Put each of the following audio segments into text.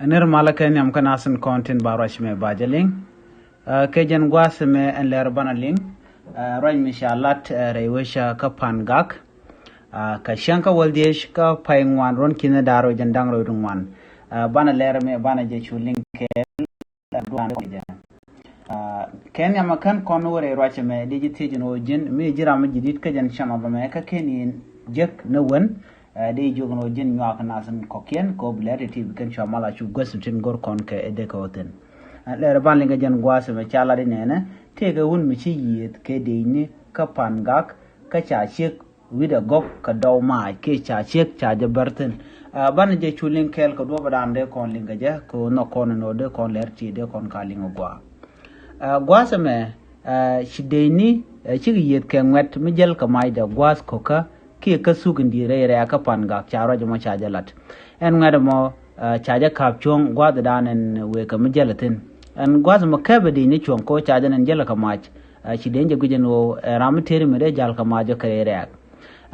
Anir malakan yam kanasan content barash me bajaling. Kejan gwas me en ler banaling. Raj mishalat rewisha kapan gak. Ka shanka waldesh ka paingwan ron kina daro jandang rodungwan. Bana ler me bana je chuling kel duan ko ken yam kan konore raj me digiti jino jin me jira me jidit ka jan shama ba me ka kenin jek no wen de jogno jin nyak nasan kokien ko blerity kan shamala chu gosutin gor kon ke ede ko ten le ban linga jan gwase me chala de nene tege won mi chi yit ke de ni ka pangak ka cha chek wida gok ka daw ma ke cha chek cha je berten ban je chulin kel ko do badande kon linga je ko no kon no de kon lerti de kon ka linga gwa gwase me shideni chi yit ke ngwet mi jel ka mai da gwas ko ka ki ka sukin di re ka panga charo jama chajalat en ngada mo chaja kap chong gwa da danen we ka mijalatin en gwa mo kabe di ni chong ko chaja nan jala ka mach chi denje gujen wo ram teri mere jal ka majo kare re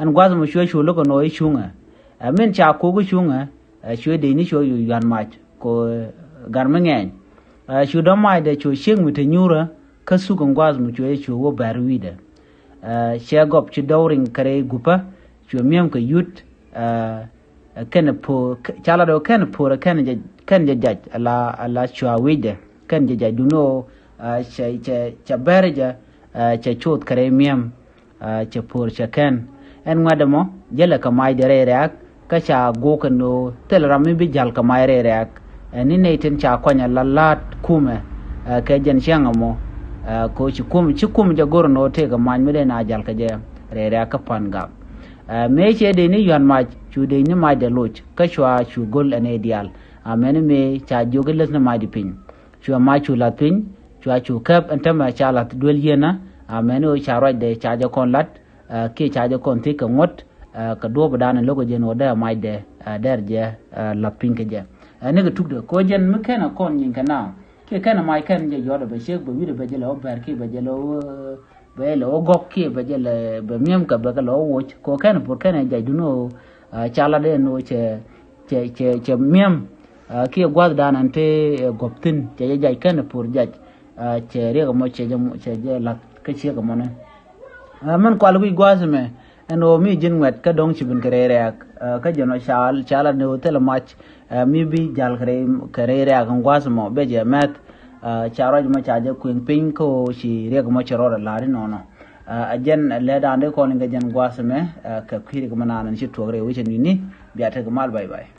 en gwa mo shwe shwo loko no ishunga men cha ko gu shunga shwe de ni shwo yu yan mach ko garmengen shwo do mai de cho shing mi te nyura ka sukin gwa mo shwe shwo wo barwida shegop chi dowring kare gupa chu miem ko yut ken po chala do ken po ken je jaj ala chwa wide ken je jaj duno cha berja cha chot kare miem cha por cha ken en ngadamo jela ka mai dere rak ka cha go kano tel rami bi jal ka mai re rak ni ne tin cha kwanya lalat kume ka jen shangamo ko ci kum ja gorno te ga man mede na jal ka je re re ka panga me che de ni yan ma chu de ni ma de loch ka shwa chu gol ane dial amen me cha jogeles na ma di pin chu ma chu la pin chu kap anta ma cha la dol yena amen o cha ro de cha ja kon lat ke cha ja kon te ka ngot ka do ba dan logo je no da ma de der je la pin ke je ne ga tuk de ko jen me kana kon yin kana ke kana mai kan je yoda be shek be wi be je lo ber ki be je lo be lo gok ki be je le be miem ka be ka lo wo ko kan por kan je duno chala de no che miem ki gwad dan ante goptin je je kan por je che re mo che je la ke che ka mona man ko alwi gwazme eno mi jin wet ka dong chibin kare re ka jono chala no tel mach mi bi jal kare re kan gwasmo be je met charo ma chaje kuin pin ko shi reg mo charo la ri no ajen le dande ko nga jen gwasme ka khiri ko manan shi togre wichen ni biata ga mal bye bye